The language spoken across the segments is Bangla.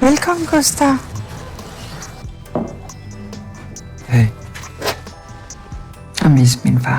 Welcome, Costa. Hey, আমি মিনফা।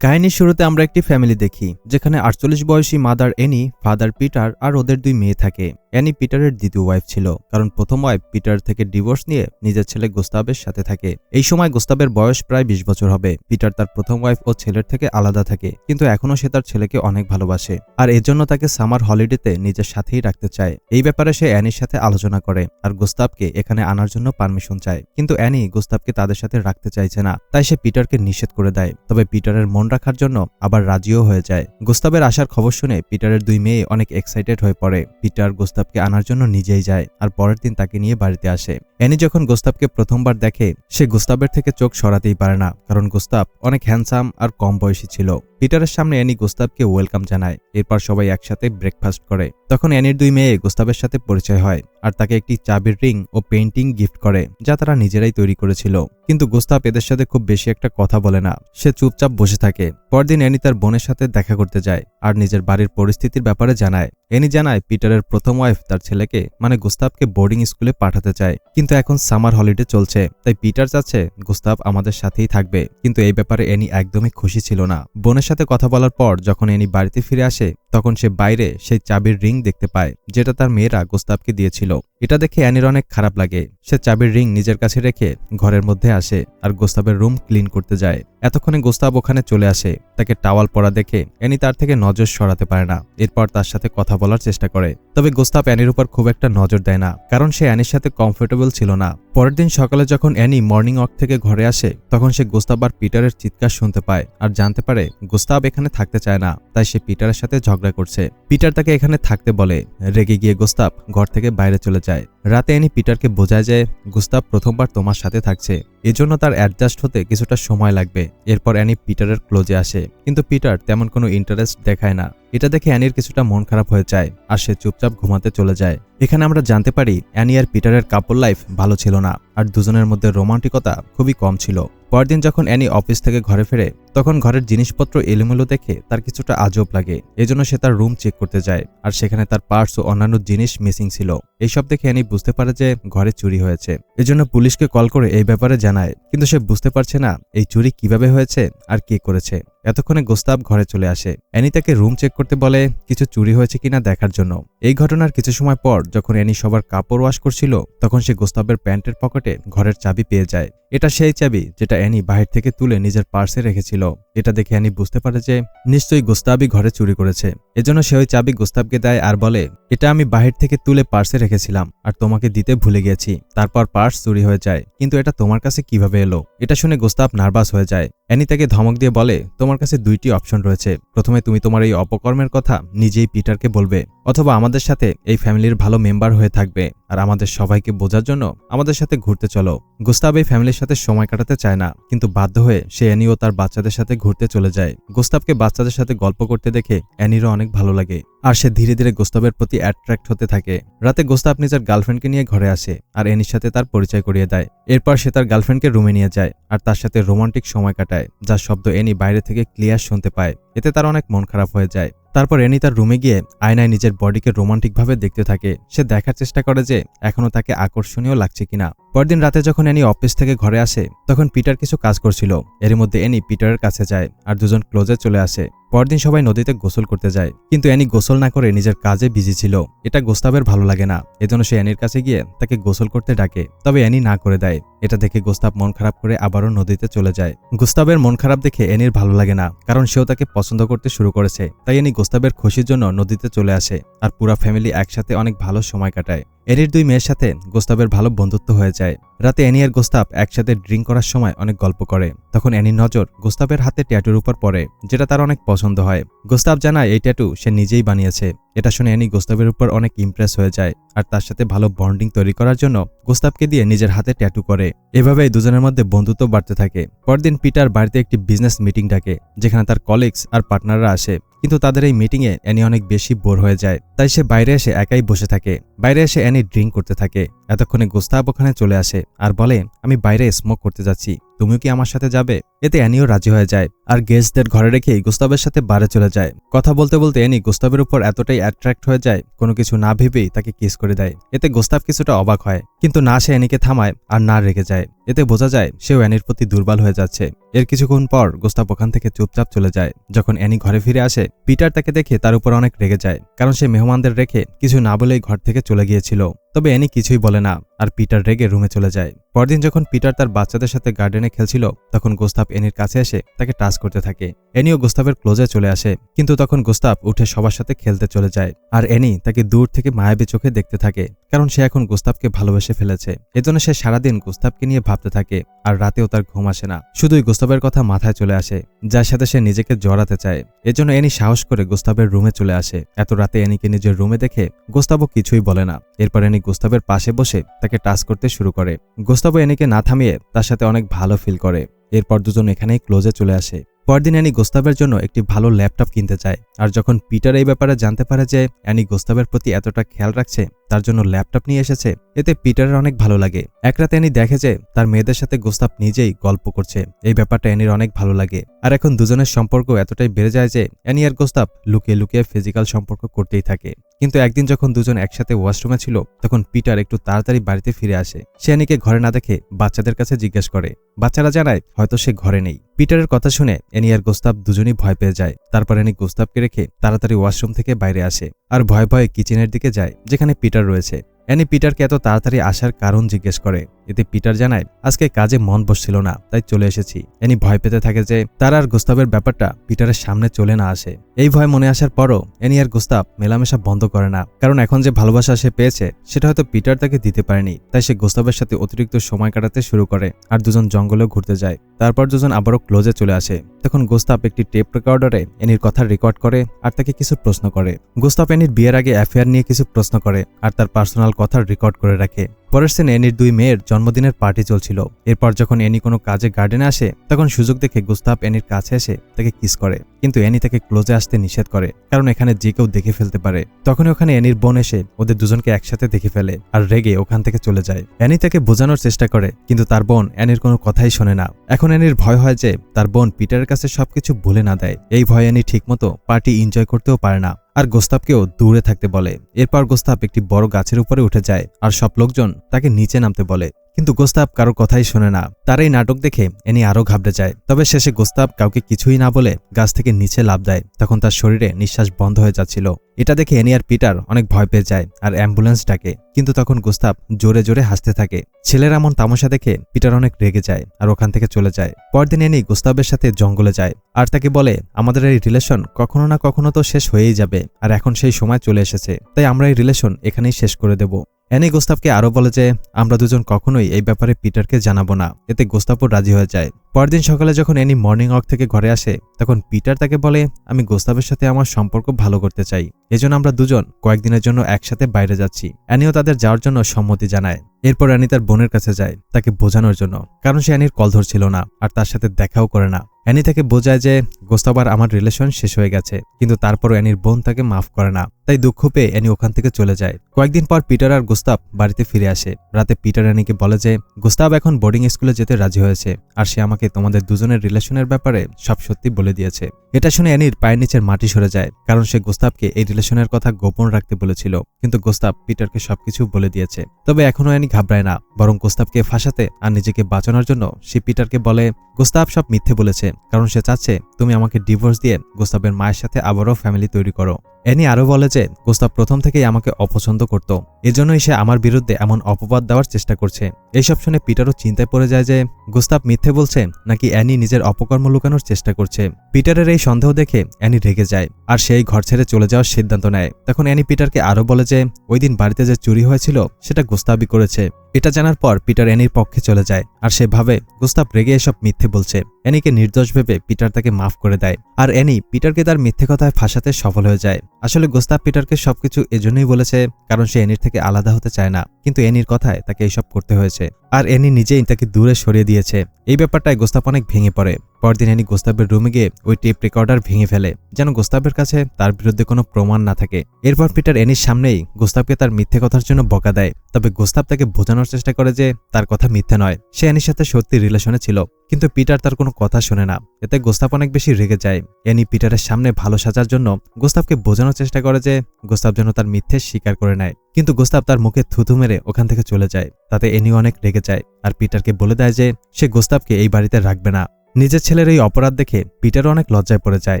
কাহিনীর শুরুতে আমরা একটি ফ্যামিলি দেখি যেখানে ৪৮ বয়সী মাদার এনি, ফাদার পিটার আর ওদের ২ মেয়ে থাকে। অ্যানি পিটারের দ্বিতীয় ওয়াইফ ছিল, কারণ প্রথম ওয়াইফ পিটার থেকে ডিভোর্স নিয়ে নিজের ছেলে গুস্তাবের সাথে থাকে। এই সময় গুস্তাবের বয়স প্রায় ২০ বছর হবে। পিটার তার প্রথম ওয়াইফ ও ছেলের থেকে আলাদা থাকে, কিন্তু এখনও সে তার ছেলেকে অনেক ভালোবাসে আর এজন্য তাকে সামার হলিডেতে নিজের সাথেই রাখতে চায়। এই ব্যাপারে সে অ্যানির সাথে আলোচনা করে আর গুস্তাবকে এখানে আনার জন্য পারমিশন চায়, কিন্তু অ্যানি গুস্তাবকে তাদের সাথে রাখতে চাইছে না, তাই সে পিটারকে নিষেধ করে দেয়। তবে পিটারের মন রাখার জন্য আবার রাজিও হয়ে যায়। গুস্তাবের আসার খবর শুনে পিটারের ২ মেয়ে অনেক এক্সাইটেড হয়ে পড়ে। পিটার গুস্তাবকে আনার জন্য নিজেই যায় আর পরের দিন তাকে নিয়ে বাড়িতে আসে। অ্যানি যখন গুস্তাবকে প্রথমবার দেখে সে গুস্তাবের থেকে চোখ সরাতেই পারে না, কারণ গুস্তাব অনেক হ্যান্ডসাম আর কম বয়সী ছিল। পিটারের সামনে অ্যানি গুস্তাবকে ওয়েলকাম জানায়। এরপর সবাই একসাথে ব্রেকফাস্ট করে। তখন অ্যানির ২ মেয়ে গুস্তাবের সাথে পরিচয় হয় আর তাকে একটি চাবির রিং ও পেইন্টিং গিফট করে, যা তারা নিজেরাই তৈরি করেছিল। কিন্তু গুস্তাব এদের সাথে খুব বেশি একটা কথা বলে না, সে চুপচাপ বসে থাকে। পরদিন অ্যানি তার বোনের সাথে দেখা করতে যায় আর নিজের বাড়ির পরিস্থিতির ব্যাপারে জানায়। অ্যানি জানায় পিটারের প্রথম ওয়াইফ তার ছেলেকে মানে গুস্তাবকে বোর্ডিং স্কুলে পাঠাতে চায়, কিন্তু এখন সামার হলিডে চলছে, তাই পিটার চাচ্ছে গুস্তাব আমাদের সাথেই থাকবে। কিন্তু এই ব্যাপারে অ্যানি একদমই খুশি ছিল না। বোনের সাথে কথা বলার পর যখন অ্যানি বাড়িতে ফিরে আসে তখন সে বাইরে সেই চাবির রিং দেখতে পায়, যেটা তার মেয়েরা গুস্তাবকে দিয়েছিল। এটা দেখে অ্যানির অনেক খারাপ লাগে। সে চাবির রিং নিজের কাছে রেখে ঘরের মধ্যে আসে আর গুস্তাবের রুম ক্লিন করতে যায়। এতক্ষণে গুস্তাব ওখানে চলে আসে। তাকে টাওয়াল পরা দেখে অ্যানি তার থেকে নজর সরাতে পারে না। এরপর তার সাথে কথা বলার চেষ্টা করে, তবে গুস্তাব অ্যানির উপর খুব একটা নজর দেয় না, কারণ সে অ্যানির সাথে কমফোর্টেবল ছিল না। পরের দিন সকালে যখন অ্যানি মর্নিং ওয়াক থেকে ঘরে আসে তখন সে গুস্তাব আর পিটারের চিৎকার শুনতে পায় আর জানতে পারে গুস্তাব এখানে থাকতে চায় না, তাই সে পিটারের সাথে ঝগড়া করছে। পিটার তাকে এখানে থাকতে বলে। রেগে গিয়ে গুস্তাব ঘর থেকে বাইরে চলে যায়। রাতে অ্যানি পিটারকে বোঝায় যে গুস্তাব প্রথমবার তোমার সাথে থাকছে, এজন্য তার অ্যাডজাস্ট হতে কিছুটা সময় লাগবে। এরপর অ্যানি পিটারের ক্লোজে আসে, কিন্তু পিটার তেমন কোনো ইন্টারেস্ট দেখায় না। এটা দেখে অ্যানির কিছুটা মন খারাপ হয়ে যায় আর সে চুপচাপ ঘুমাতে চলে যায়। এখানে আমরা জানতে পারি অ্যানি আর পিটারের কাপল লাইফ ভালো ছিল না আর দুজনের মধ্যে রোমান্টিকতা খুবই কম ছিল। পরদিন যখন অ্যানি অফিস থেকে ঘরে ফেরে তখন ঘরের জিনিসপত্র এলোমেলো দেখে তার কিছুটা আজব লাগে। এজন্য সে তার রুম চেক করতে যায় আর সেখানে তার পার্স ও অন্যান্য জিনিস মিসিং ছিল। এইসব দেখে অ্যানি বুঝতে পারে যে ঘরে চুরি হয়েছে, এজন্য পুলিশকে কল করে এই ব্যাপারে জানায়, কিন্তু সে বুঝতে পারছে না এই চুরি কিভাবে হয়েছে আর কে করেছে। এতক্ষণে গুস্তাব ঘরে চলে আসে। অ্যানি তাকে রুম চেক করতে বলে কিছু চুরি হয়েছে কিনা দেখার জন্য। এই ঘটনার কিছু সময় পর যখন অ্যানি সবার কাপড় ওয়াশ করছিল তখন সে গুস্তাবের প্যান্টের পকেটে ঘরের চাবি পেয়ে যায়। এটা সেই চাবি যেটা অ্যানি বাহির থেকে তুলে নিজের পার্সে রেখেছিল। এটা দেখে অ্যানি বুঝতে পারে যে নিশ্চয়ই গুস্তাবই ঘরে চুরি করেছে। এজন্য সে ওই চাবি গুস্তাবকে দেয় আর বলে, এটা আমি বাহির থেকে তুলে পার্সে রেখেছিলাম আর তোমাকে দিতে ভুলে গেছি, তারপর পার্স চুরি হয়ে যায়, কিন্তু এটা তোমার কাছে কিভাবে এলো? এটা শুনে গুস্তাব নার্ভাস হয়ে যায়। অ্যানি তাকে ধমক দিয়ে বলে, তোমার কাছে ২টি অপশন রয়েছে। প্রথমে তুমি তোমার এই অপকর্মের কথা নিজেই পিটারকে বলবে, অথবা আমাদের সাথে এই ফ্যামিলির ভালো মেম্বার হয়ে থাকবে আর আমাদের সবাইকে বোঝার জন্য আমাদের সাথে ঘুরতে চলো। গুস্তাব এই ফ্যামিলির সাথে সময় কাটাতে চায় না, কিন্তু বাধ্য হয়ে সে অ্যানি ও তার বাচ্চাদের সাথে ঘুরতে চলে যায়। গুস্তাবকে বাচ্চাদের সাথে গল্প করতে দেখে অ্যানিরও অনেক ভালো লাগে আর সে ধীরে ধীরে গুস্তাবের প্রতি অ্যাট্রাক্ট হতে থাকে। রাতে গুস্তাব নিজের গার্লফ্রেন্ডকে নিয়ে ঘরে আসে আর অ্যানির সাথে তার পরিচয় করিয়ে দেয়। এরপর সে তার গার্লফ্রেন্ডকে রুমে নিয়ে যায় আর তার সাথে রোমান্টিক সময় কাটায়, যার শব্দ অ্যানি বাইরে থেকে ক্লিয়ার শুনতে পায়। এতে তার অনেক মন খারাপ হয়ে যায়। তারপর অ্যানি তার রুমে গিয়ে আয়নায় নিজের বডিকে রোমান্টিকভাবে দেখতে থাকে। সে দেখার চেষ্টা করে যে এখনও তাকে আকর্ষণীয় লাগছে কিনা। পরদিন রাতে যখন অ্যানি অফিস থেকে ঘরে আসে তখন পিটার কিছু কাজ করছিল। এর মধ্যে অ্যানি পিটারের কাছে যায় আর দুজন ক্লোজে চলে আসে। পরদিন সবাই নদীতে গোসল করতে যায়, কিন্তু অ্যানি গোসল না করে নিজের কাজে বিজি ছিল। এটা গুস্তাবের ভালো লাগে না, এজন্য সে অ্যানির কাছে গিয়ে তাকে গোসল করতে ডাকে, তবে অ্যানি না করে দেয়। এটা দেখে গুস্তাব মন খারাপ করে আবারও নদীতে চলে যায়। গুস্তাবের মন খারাপ দেখে অ্যানির ভালো লাগে না, কারণ সেও তাকে পছন্দ করতে শুরু করেছে। তাই অ্যানি গুস্তাবের খুশির জন্য নদীতে চলে আসে আর পুরা ফ্যামিলি একসাথে অনেক ভালো সময় কাটায়। অ্যানির ২ মেয়ের সাথে গুস্তাবের ভালো বন্ধুত্ব হয়ে যায়। রাতে অ্যানি আর গুস্তাব একসাথে ড্রিঙ্ক করার সময় অনেক গল্প করে। তখন অ্যানির নজর গুস্তাবের হাতে ট্যাটুর উপর পড়ে, যেটা তার অনেক পছন্দ হয়। গুস্তাব জানায় এই ট্যাটু সে নিজেই বানিয়েছে। এটা শুনে অ্যানি গুস্তাবের উপর অনেক ইমপ্রেস হয়ে যায় আর তার সাথে ভালো বন্ডিং তৈরি করার জন্য গুস্তাবকে দিয়ে নিজের হাতে ট্যাটু করে। এভাবেই দুজনের মধ্যে বন্ধুত্ব বাড়তে থাকে। পরদিন পিটার বাড়িতে একটি বিজনেস মিটিং ডাকে, যেখানে তার কলিগস আর পার্টনাররা আসে, কিন্তু তাদের এই মিটিংয়ে অ্যানি অনেক বেশি বোর হয়ে যায়। তাই সে বাইরে এসে একাই বসে থাকে। বাইরে এসে অ্যানি ড্রিঙ্ক করতে থাকে। এতক্ষণে গুস্তাব ওখানে চলে আসে আর বলে, আমি বাইরে স্মোক করতে যাচ্ছি, তুমিও কি আমার সাথে যাবে? এতে অ্যানিও রাজি হয়ে যায় আর গেস্টদের ঘরে রেখেই গুস্তাবের সাথে বারে চলে যায়। কথা বলতে বলতে অ্যানি গুস্তাবের উপর এতটাই অ্যাট্রাক্ট হয়ে যায়, কোনো কিছু না ভেবেই তাকে কিস করে দেয়। এতে গুস্তাব কিছুটা অবাক হয়, কিন্তু না সে অ্যানিকে থামায় আর না রেগে যায়। এতে বোঝা যায় সেও অ্যানির প্রতি দুর্বল হয়ে যাচ্ছে। এর কিছুক্ষণ পর গুস্তাব ওখান থেকে চুপচাপ চলে যায়। যখন অ্যানি ঘরে ফিরে আসে, পিটার তাকে দেখে তার উপর অনেক রেগে যায়, কারণ সে মেহমানদের রেখে কিছু না বলেই ঘর থেকে চলে গিয়েছিল। তবে অ্যানি কিছুই বলে না আর পিটার রেগে রুমে চলে যায়। পরদিন যখন পিটার তার বাচ্চাদের সাথে গার্ডেনে খেলছিল, তখন গুস্তাব অ্যানির কাছে এসে তাকে টাচ করতে থাকে। অ্যানিও গুস্তাবের ক্লোজে চলে আসে, কিন্তু তখন গুস্তাব উঠে সবার সাথে খেলতে চলে যায় আর অ্যানি তাকে দূর থেকে মায়াবী চোখে দেখতে থাকে, কারণ সে এখন গুস্তাবকে ভালোবেসে ফেলেছে। এজন্য সে সারাদিন গুস্তাবকে নিয়ে ভাবতে থাকে আর রাতেও তার ঘুম আসে না, শুধুই গুস্তাবের কথা মাথায় চলে আসে, যার সাথে সে নিজেকে জড়াতে চায়। এজন্য অ্যানি সাহস করে গুস্তাবের রুমে চলে আসে। এত রাতে অ্যানিকে নিজের রুমে দেখে গুস্তাবও কিছুই বলে না। এরপর অ্যানি গুস্তাবের পাশে বসে তাকে টাচ করতে শুরু করে। গুস্তাবও অ্যানিকে না থামিয়ে তার সাথে অনেক ভালো ফিল করে। এরপর দুজন এখানেই ক্লোজে চলে আসে। পরদিন অ্যানি গুস্তাবের জন্য একটি ভালো ল্যাপটপ কিনতে চায়, আর যখন পিটার এই ব্যাপারে জানতে পারে যে অ্যানি গুস্তাবের প্রতি এতটা খেয়াল রাখছে, তার জন্য ল্যাপটপ নিয়ে এসেছে, এতে পিটারের অনেক ভালো লাগে। এক রাতে অ্যানি দেখে যে তার মেয়েদের সাথে গুস্তাব নিজেই গল্প করছে। এই ব্যাপারটা অ্যানির অনেক ভালো লাগে, আর এখন দুজনের সম্পর্ক এতটাই বেড়ে যায় যে অ্যানি আর গুস্তাব লুকিয়ে লুকিয়ে ফিজিক্যাল সম্পর্ক করতেই থাকে। কিন্তু একদিন যখন দুজন একসাথে ওয়াশরুমে ছিল, তখন পিটার একটু তাড়াতাড়ি বাড়িতে ফিরে আসে। সে অ্যানিকে ঘরে না দেখে বাচ্চাদের কাছে জিজ্ঞেস করে। বাচ্চারা জানায় হয়তো সে ঘরে নেই। পিটারের কথা শুনে অ্যানি আর গুস্তাব দুজনই ভয় পেয়ে যায়। তারপর অ্যানি গুস্তাবকে রেখে তাড়াতাড়ি ওয়াশরুম থেকে বাইরে আসে আর ভয়ে ভয়ে কিচেনের দিকে যায়, যেখানে পিটার রয়েছে। অ্যানি পিটারকে এত তাড়াতাড়ি আসার কারণ জিজ্ঞেস করে। এতে পিটার জানায় আজকে কাজে মন বসছিল না, তাই চলে এসেছি। অ্যানি ভয় পেতে থাকে যে তার আর গুস্তাবের ব্যাপারটা পিটারের সামনে চলে না আসে। এই ভয় মনে আসার পরও অ্যানি আর গুস্তাব মেলামেশা বন্ধ করে না, কারণ এখন যে ভালোবাসা সে পেয়েছে সেটা হয়তো পিটার তাকে দিতে পারেনি। তাই সে গুস্তাবের সাথে অতিরিক্ত সময় কাটাতে শুরু করে আর দুজন জঙ্গলেও ঘুরতে যায়। তারপর দুজন আবারও ক্লোজে চলে আসে। তখন গুস্তাব একটি টেপ রেকর্ডারে অ্যানির কথা রেকর্ড করে আর তাকে কিছু প্রশ্ন করে। গুস্তাব অ্যানির বিয়ের আগে অ্যাফেয়ার নিয়ে কিছু প্রশ্ন করে আর তার পার্সোনাল কথা রেকর্ড করে রাখে। পরের সিনে অ্যানির দুই মেয়ের জন্মদিনের পার্টি চলছিল। এরপর যখন অ্যানি কোনো কাজে গার্ডেনে আসে, তখন সুযোগ দেখে গুস্তাব অ্যানির কাছে এসে তাকে কিস করে, কিন্তু অ্যানি তাকে ক্লোজে আসতে নিষেধ করে, কারণ এখানে যে কেউ দেখে ফেলতে পারে। তখনই ওখানে অ্যানির বোন এসে ওদের দুজনকে একসাথে দেখে ফেলে আর রেগে ওখান থেকে চলে যায়। অ্যানি তাকে বোঝানোর চেষ্টা করে, কিন্তু তার বোন অ্যানির কোনো কথাই শোনে না। এখন অ্যানির ভয় হয় যে তার বোন পিটারের কাছে সবকিছু ভুলে না দেয়। এই ভয়ে অ্যানি ঠিকমতো পার্টি এনজয় করতেও পারে না আর গুস্তাবকেও দূরে থাকতে বলে। এরপর গুস্তাব একটি বড় গাছের উপরে উঠে যায় আর সব লোকজন তাকে নিচে নামতে বলে, কিন্তু গুস্তাব কারো কথাই শোনে না। তার এই নাটক দেখে অ্যানি আরো ঘাবড়ে যায়। তবে শেষে গুস্তাব কাউকে কিছুই না বলে গাছ থেকে নিচে লাফ দেয়। তখন তার শরীরে নিঃশ্বাস বন্ধ হয়ে যাচ্ছিল। এটা দেখে অ্যানি আর পিটার অনেক ভয় পেয়ে যায় আর অ্যাম্বুলেন্স ডাকে, কিন্তু তখন গুস্তাব জোরে জোরে হাসতে থাকে। ছেলের এমন তামাশা দেখে পিটার অনেক রেগে যায় আর ওখান থেকে চলে যায়। পরদিন অ্যানি গুস্তাবের সাথে জঙ্গলে যায় আর তাকে বলে আমাদের এই রিলেশন কখনো না কখনো তো শেষ হয়েই যাবে, আর এখন সেই সময় চলে এসেছে, তাই আমরা এই রিলেশন এখানেই শেষ করে দেব। অ্যানি গুস্তাবকে আরো বলে যে আমরা দুজন কখনোই এই ব্যাপারে পিটারকে জানাবো না। এতে গুস্তাবও রাজি হয়ে যায়। পরদিন সকালে যখন অ্যানি মর্নিং ওয়াক থেকে ঘরে আসে, তখন পিটার তাকে বলে আমি গুস্তাবের সাথে আমার সম্পর্ক ভালো করতে চাই, এজন্য আমরা দুজন কয়েকদিনের জন্য একসাথে বাইরে যাচ্ছি। অ্যানিও তাদের যাওয়ার জন্য সম্মতি জানায়। এরপর অ্যানি তার বোনের কাছে যায় তাকে বোঝানোর জন্য, কারণ সে অ্যানির কল ধরছিল না আর তার সাথে দেখাও করে না। অ্যানি তাকে বোঝায় যে গুস্তাব আর আমার রিলেশন শেষ হয়ে গেছে, কিন্তু তারপরও অ্যানির বোন তাকে মাফ করে না। তাই দুঃখ পেয়ে অ্যানি ওখান থেকে চলে যায়। কয়েকদিন পর পিটার আর গুস্তাব বাড়িতে ফিরে আসে। রাতে পিটার অ্যানিকে বলে যে গুস্তাব এখন বোর্ডিং স্কুলে যেতে রাজি হয়েছে আর সে আমাকে তোমাদের দুজনের রিলেশনের ব্যাপারে সব সত্যি বলে দিয়েছে। এটা শুনে অ্যানির পায়ের নিচের মাটি সরে যায়, কারণ সে গুস্তাবকে এই রিলেশনের কথা গোপন রাখতে বলেছিল, কিন্তু গুস্তাব পিটারকে সবকিছু বলে দিয়েছে। তবে এখনো অ্যানি ঘাবড়ায় না, বরং গুস্তাবকে ফাঁসাতে আর নিজেকে বাঁচানোর জন্য সে পিটারকে বলে গুস্তাব সব মিথ্যে বলেছে, কারণ সে চাচ্ছে তুমি আমাকে ডিভোর্স দিয়ে গুস্তাবের মায়ের সাথে আবারও ফ্যামিলি তৈরি করো। অ্যানি আরো বলে যে গুস্তাব প্রথম থেকেই আমাকে অপছন্দ করত, এজন্যই সে আমার বিরুদ্ধে এমন অপবাদ দেওয়ার চেষ্টা করছে। এইসব শুনে পিটারও চিন্তায় পড়ে যায় যে গুস্তাব মিথ্যে বলছে নাকি অ্যানি নিজের অপকর্ম লুকানোর চেষ্টা করছে। পিটারের এই সন্দেহ দেখে অ্যানি রেগে যায় আর সেই ঘর ছেড়ে চলে যাওয়ার সিদ্ধান্ত নেয়। তখন অ্যানি পিটারকে আরো বলে যে ওই দিন বাড়িতে যে চুরি হয়েছিল সেটা গুস্তাবই করেছে। এটা জানার পর পিটার অ্যানির পক্ষে চলে যায় আর সে ভাবে গুস্তাব রেগে এসব মিথ্যে বলছে। অ্যানিকে নির্দোষ ভেবে পিটার তাকে মাফ করে দেয় আর অ্যানি পিটারকে তার মিথ্যে কথায় ফাঁসাতে সফল হয়ে যায়। আসলে গুস্তাব পিটারকে সবকিছু এজন্যই বলেছে কারণ সে অ্যানির থেকে আলাদা হতে চায় না, কিন্তু অ্যানির কথায় তাকে এসব করতে হয়েছে আর অ্যানি নিজেই তাকে দূরে সরিয়ে দিয়েছে। এই ব্যাপারটায় গুস্তাব অনেক ভেঙে পড়ে। পরদিন এনি গোস্তাবের রুমে গিয়ে ওই টেপ রেকর্ডার ভেঙে ফেলে, যেন গোস্তাবের কাছে তার বিরুদ্ধে কোনো প্রমাণ না থাকে। এরপর পিটার এনির সামনেই গোস্তাবকে তার মিথ্যে কথার জন্য বকা দেয়। তবে গোস্তাব তাকে বোঝানোর চেষ্টা করে যে তার কথা মিথ্যে নয়, সে এনির সাথে সত্যি রিলেশনে ছিল। কিন্তু পিটার তার কোনো কথা শোনে না। এতে গোস্তাব অনেক বেশি রেগে যায়। এনি পিটারের সামনে ভালো সাজার জন্য গোস্তাবকে বোঝানোর চেষ্টা করে যে গোস্তাব যেন তার মিথ্যে স্বীকার করে নেয়। কিন্তু গোস্তাব তার মুখে থুথু মেরে ওখান থেকে চলে যায়। তাতে এনিও অনেক রেগে যায় আর পিটারকে বলে দেয় যে সে গোস্তাবকে এই বাড়িতে রাখবে না। নিজের ছেলের এই অপরাধ দেখে পিটারও অনেক লজ্জায় পড়ে যায়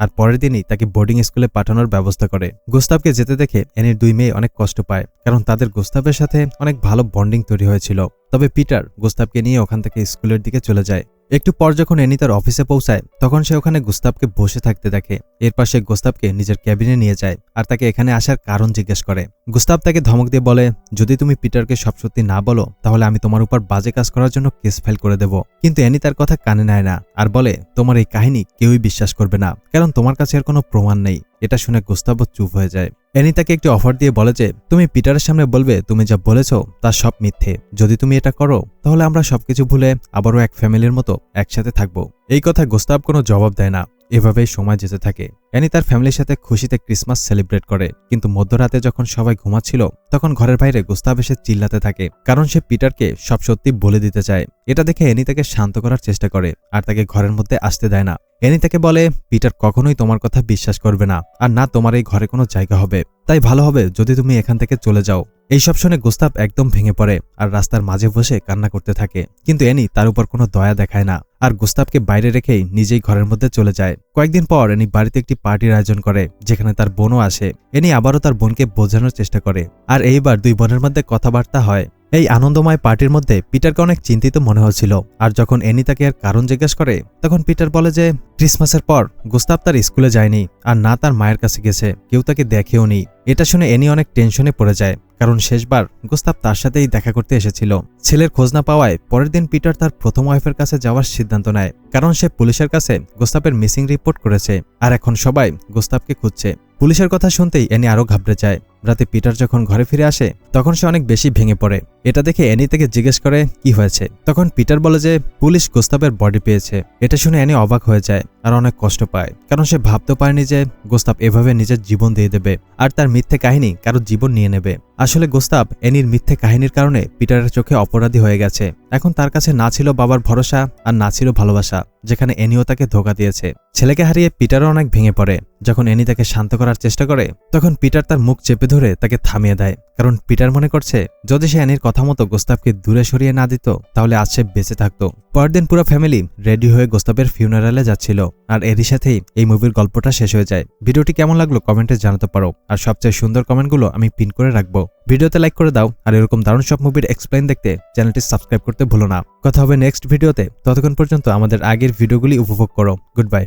আর পরের দিনই তাকে বোর্ডিং স্কুলে পাঠানোর ব্যবস্থা করে। গোস্তাবকে যেতে দেখে এনির দুই মেয়ে অনেক কষ্ট পায়, কারণ তাদের গোস্তাবের সাথে অনেক ভালো বন্ডিং তৈরি হয়েছিল। তবে পিটার গোস্তাবকে নিয়ে ওখান থেকে স্কুলের দিকে চলে যায়। একটু পর যখন এনি তার অফিসে পৌঁছায় তখন সে ওখানে গোস্তাবকে বসে থাকতে দেখে। এরপর সে গোস্তাবকে নিজের ক্যাবিনে নিয়ে যায় আর তাকে এখানে আসার কারণ জিজ্ঞেস করে। গোস্তাব তাকে ধমক দিয়ে বলে, যদি তুমি পিটারকে সব সত্যি না বলো তাহলে আমি তোমার উপর বাজে কাজ করার জন্য কেস ফাইল করে দেব। কিন্তু এনি তার কথা কানে নেয় না আর বলে, তোমার এই কাহিনী কেউই বিশ্বাস করবে না, কারণ তোমার কাছে আর কোনো প্রমাণ নেই। এটা শুনে গোস্তাবও চুপ হয়ে যায়। এনি তাকে একটি অফার দিয়ে বলে যে তুমি পিটারের সামনে বলবে তুমি যা বলেছো তা সব মিথ্যে। যদি তুমি এটা করো তাহলে আমরা সবকিছু ভুলে আবারও এক ফ্যামিলির মতো একসাথে থাকবো। এই কথা গোস্তাব কোনো জবাব দেয় না। এভাবেই সময় যেতে থাকে। অ্যানি তার ফ্যামিলির সাথে খুশিতে ক্রিসমাস সেলিব্রেট করে, কিন্তু মধ্যরাতে যখন সবাই ঘুমাচ্ছিল তখন ঘরের বাইরে গোস্তাব এসে চিল্লাতে থাকে, কারণ সে পিটারকে সব সত্যি বলে দিতে চায়। এটা দেখে অ্যানি তাকে শান্ত করার চেষ্টা করে আর তাকে ঘরের মধ্যে আসতে দেয় না। অ্যানি তাকে বলে, পিটার কখনোই তোমার কথা বিশ্বাস করবে না আর না তোমার এই ঘরে কোনো জায়গা হবে, তাই ভালো হবে যদি তুমি এখান থেকে চলে যাও। এইসব শুনে গোস্তাব একদম ভেঙে পড়ে আর রাস্তার মাঝে বসে কান্না করতে থাকে। কিন্তু অ্যানি তার উপর কোনো দয়া দেখায় না আর গোস্তাবকে বাইরে রেখেই নিজেই ঘরের মধ্যে চলে যায়। কয়েকদিন পর অ্যানি বাড়িতে একটি পার্টির আয়োজন করে, যেখানে তার বোনও আসে। অ্যানি আবারও তার বোনকে বোঝানোর চেষ্টা করে আর এইবার দুই বোনের মধ্যে কথাবার্তা হয়। এই আনন্দময় পার্টির মধ্যে পিটারকে অনেক চিন্তিত মনে হচ্ছিল আর যখন অ্যানি তাকে এর কারণ জিজ্ঞেস করে তখন পিটার বলে যে ক্রিসমাসের পর গোস্তাব তার স্কুলে যায়নি আর না তার মায়ের কাছে গেছে, কেউ তাকে দেখেও নি। এটা শুনে অ্যানি অনেক টেনশনে পড়ে যায়, কারণ শেষবার গোস্তাব তার সাথেই দেখা করতে এসেছিল। ছেলের খোঁজ না পাওয়ায় পরের দিন পিটার তার প্রথম ওয়াইফের কাছে যাওয়ার সিদ্ধান্ত নেয়, কারণ সে পুলিশের কাছে গোস্তাবের মিসিং রিপোর্ট করেছে আর এখন সবাই গোস্তাবকে খুঁজছে। পুলিশের কথা শুনতেই অ্যানি আরও ঘাবড়ে যায়। রাতে পিটার যখন ঘরে ফিরে আসে তখন সে অনেক বেশি ভেঙে পড়ে। এটা দেখে অ্যানি তাকে জিজ্ঞেস করে কি হয়েছে। তখন পিটার বলে যে পুলিশ গোস্তাবের বডি পেয়েছে। এটা শুনে অ্যানি অবাক হয়ে যায় আর অনেক কষ্ট পায়, কারণ সে ভাবতে পারেনি যে গোস্তাব এভাবে নিজের জীবন দিয়ে দেবে আর তার মিথ্যে কাহিনী কারো জীবন নিয়ে নেবে। আসলে গোস্তাব অ্যানির মিথ্যে কাহিনীর কারণে পিটারের চোখে অপরাধী হয়ে গেছে। এখন তার কাছে না ছিল বাবার ভরসা আর না ছিল ভালোবাসা, যেখানে অ্যানিও তাকে ধোঁকা দিয়েছে। ছেলেকে হারিয়ে পিটারও অনেক ভেঙে পড়ে। যখন অ্যানি তাকে শান্ত করার চেষ্টা করে তখন পিটার তার মুখ চেপে ধরে তাকে থামিয়ে দেয়, কারণ পিটার মনে করছে যদি সে অ্যানির কথা মতো গোস্তাবকে দূরে সরিয়ে না দিত তাহলে আজ সে বেঁচে থাকতো। পরের দিন পুরো ফ্যামিলি রেডি হয়ে গোস্তাবের ফিউনারালে যাচ্ছিল আর এরই সাথেই এই মুভির গল্পটা শেষ হয়ে যায়। ভিডিওটি কেমন লাগলো কমেন্টে জানাতে পারো আর সবচেয়ে সুন্দর কমেন্টগুলো আমি পিন করে রাখবো। ভিডিওতে লাইক করে দাও আর এরকম দারুণ সব মুভির এক্সপ্লেইন দেখতে চ্যানেলটি সাবস্ক্রাইব করতে ভুলো না। কথা হবে নেক্সট ভিডিওতে, ততক্ষণ পর্যন্ত আমাদের আগের ভিডিওগুলি উপভোগ করো। Good bye.